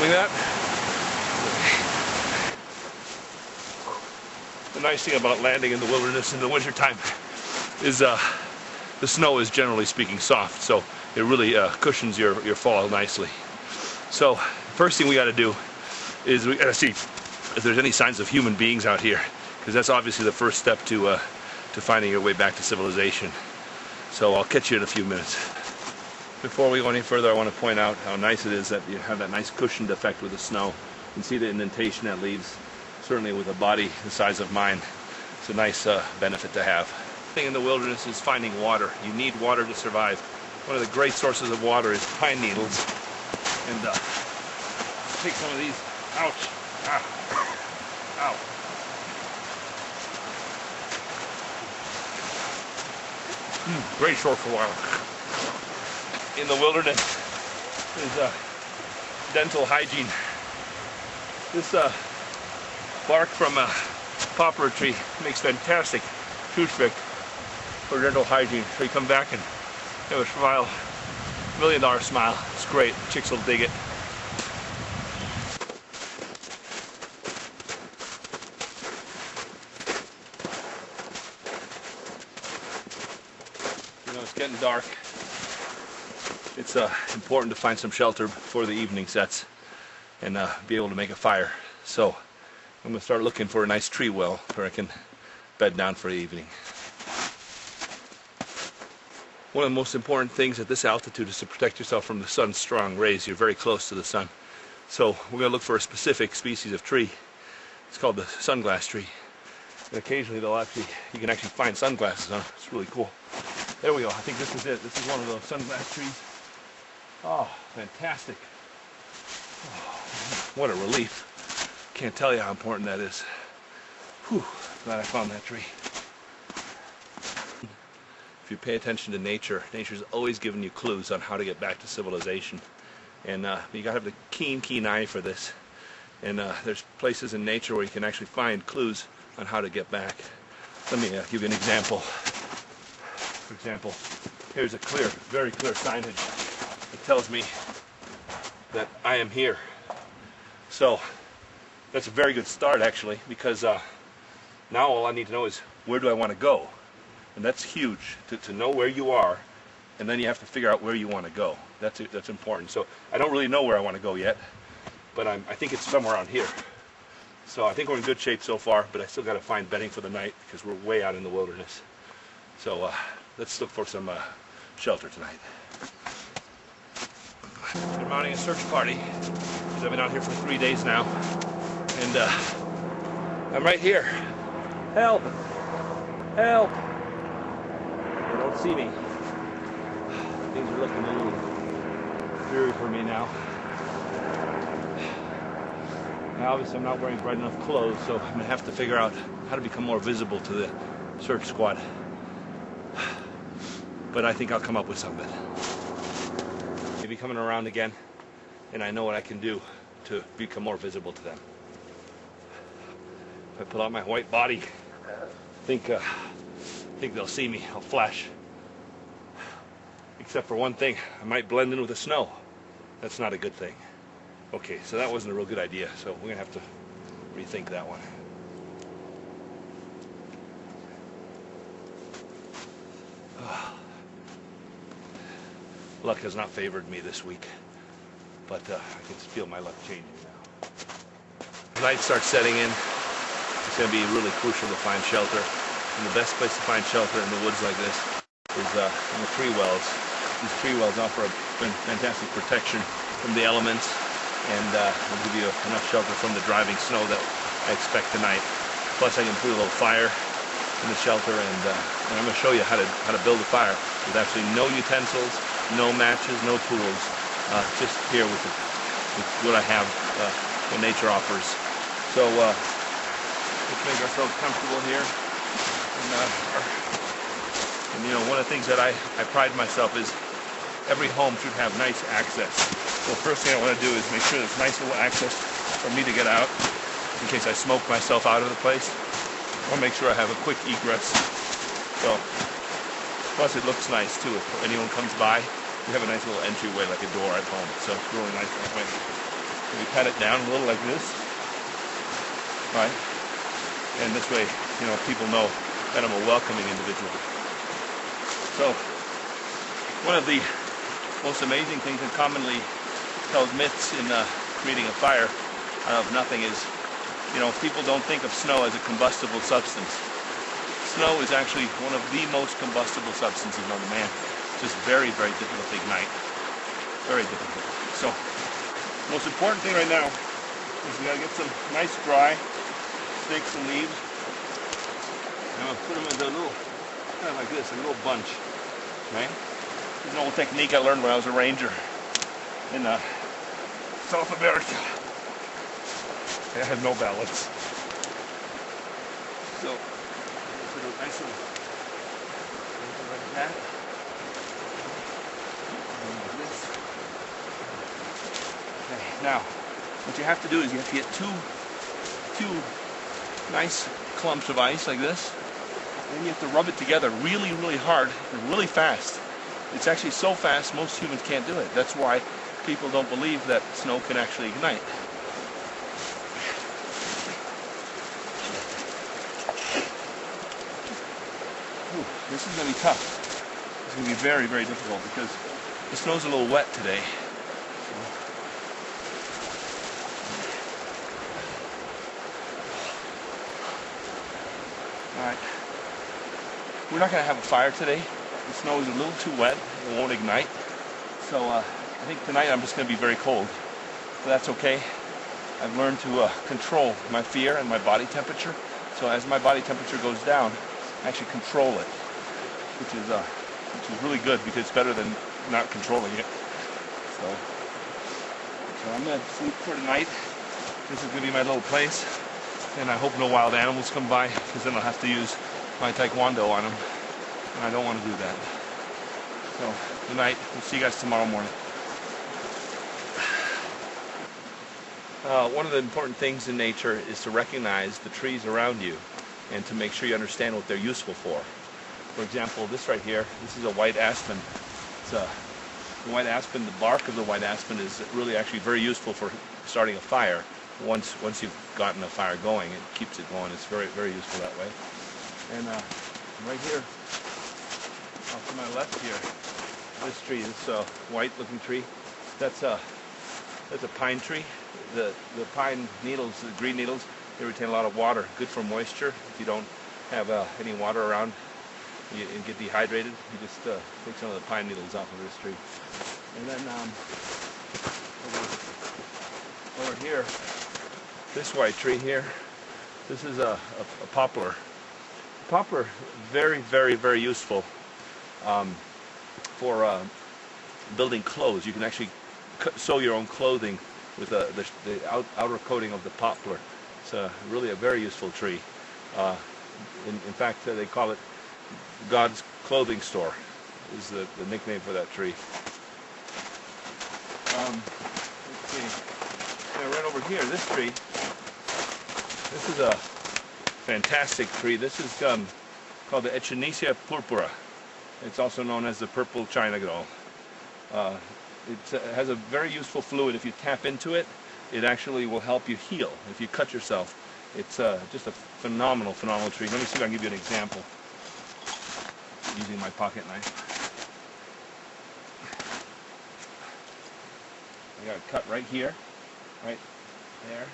feeling that? The nice thing about landing in the wilderness in the wintertime is the snow is generally speaking soft, so it really cushions your fall nicely. So first thing we got to do is we got to see if there's any signs of human beings out here, because that's obviously the first step to finding your way back to civilization. So I'll catch you in a few minutes. Before we go any further, I want to point out how nice it is that you have that nice cushioned effect with the snow. You can see the indentation that leaves. Certainly with a body the size of mine, it's a nice benefit to have. The thing in the wilderness is finding water. You need water to survive. One of the great sources of water is pine needles. And take some of these. Ouch. Ah. Ow. Great source for water. In the wilderness is dental hygiene. This bark from a poplar tree makes fantastic toothpick for dental hygiene. So you come back and have a smile, $1 million smile. It's great. Chicks will dig it. You know, it's getting dark. It's important to find some shelter before the evening sets and be able to make a fire. So I'm going to start looking for a nice tree well where I can bed down for the evening. One of the most important things at this altitude is to protect yourself from the sun's strong rays. You're very close to the sun. So we're going to look for a specific species of tree. It's called the sunglass tree. And occasionally you can actually find sunglasses on it. It's really cool. There we go. I think this is it. This is one of those sunglass trees. Oh, fantastic. Oh, what a relief. Can't tell you how important that is. Whew, glad I found that tree. If you pay attention to nature, nature's always giving you clues on how to get back to civilization. And you gotta have the keen eye for this. And there's places in nature where you can actually find clues on how to get back. Let me give you an example. For example, here's a very clear signage. It tells me that I am here. So that's a very good start actually, because now all I need to know is where do I want to go? And that's huge, to know where you are, and then you have to figure out where you want to go. That's important. So I don't really know where I want to go yet, but I think it's somewhere around here. So I think we're in good shape so far, but I still got to find bedding for the night because we're way out in the wilderness. So let's look for some shelter tonight. We're mounting a search party because I've been out here for 3 days now, and I'm right here. Help! Help! They don't see me. Things are looking a little dreary for me now. Now obviously I'm not wearing bright enough clothes, so I'm gonna have to figure out how to become more visible to the search squad. But I think I'll come up with something. Maybe coming around again, and I know what I can do to become more visible to them. If I pull out my white body, I think they'll see me. I'll flash. Except for one thing, I might blend in with the snow. That's not a good thing. Okay, so that wasn't a real good idea, so we're gonna have to rethink that one. Luck has not favored me this week, but I can feel my luck changing now. Night starts setting in. It's going to be really crucial to find shelter. And the best place to find shelter in the woods like this is in the tree wells. These tree wells offer a fantastic protection from the elements, and will give you enough shelter from the driving snow that I expect tonight. Plus I can put a little fire in the shelter, and I'm going to show you how to build a fire with absolutely no utensils, no matches, no tools, just here with what I have, what nature offers. So let's make ourselves comfortable here. And you know, one of the things that I pride myself is every home should have nice access. So the first thing I want to do is make sure there's nice little access for me to get out in case I smoke myself out of the place. I want to make sure I have a quick egress. So, plus it looks nice too. If anyone comes by, we have a nice little entryway like a door at home. So it's really nice that way. We pat it down a little like this, right? And this way, you know, people know that I'm a welcoming individual. So, one of the most amazing things and commonly held myths in creating a fire out of nothing is, you know, people don't think of snow as a combustible substance. Snow is actually one of the most combustible substances known to man. It's just very, very difficult to ignite. Very difficult. So, the most important thing right now is we gotta get some nice dry sticks and leaves. And I'll put them into a little, kind of like this, a little bunch. Right? This is an old technique I learned when I was a ranger in South America. I had no balance. So, put it nice and like that. Like this. Okay, now, what you have to do is you have to get two nice clumps of ice like this. And then you have to rub it together really, really hard and really fast. It's actually so fast most humans can't do it. That's why people don't believe that snow can actually ignite. Ooh, this is going to be tough. It's going to be very, very difficult because the snow's a little wet today. Alright. We're not going to have a fire today. The snow is a little too wet. It won't ignite. So I think tonight I'm just going to be very cold. But that's okay. I've learned to control my fear and my body temperature. So as my body temperature goes down, I actually control it, which is really good because it's better than not controlling it. So I'm going to sleep for tonight. This is going to be my little place. And I hope no wild animals come by because then I'll have to use my taekwondo on them. And I don't want to do that. So, good night. We'll see you guys tomorrow morning. One of the important things in nature is to recognize the trees around you and to make sure you understand what they're useful for. For example, this right here, this is a white aspen. It's a white aspen. The bark of the white aspen is really actually very useful for starting a fire. Once you've gotten a fire going, it keeps it going. It's very, very useful that way. And right here, off to my left here, this tree, this white-looking tree, that's a pine tree. The pine needles, the green needles, they retain a lot of water, good for moisture. If you don't have any water around, you get dehydrated. You just take some of the pine needles off of this tree. And then over here, this white tree here, this is a poplar. Poplar, very, very, very useful for building clothes. You can actually sew your own clothing with the outer coating of the poplar. It's really a very useful tree. In fact, they call it God's clothing store, is the nickname for that tree. Let's see. Yeah, right over here, this tree. This is a fantastic tree. This is called the Echinacea purpura. It's also known as the purple China doll. It has a very useful fluid. If you tap into it, it actually will help you heal. If you cut yourself, it's just a phenomenal, phenomenal tree. Let me see if I can give you an example using my pocket knife. I got it cut right here, right there.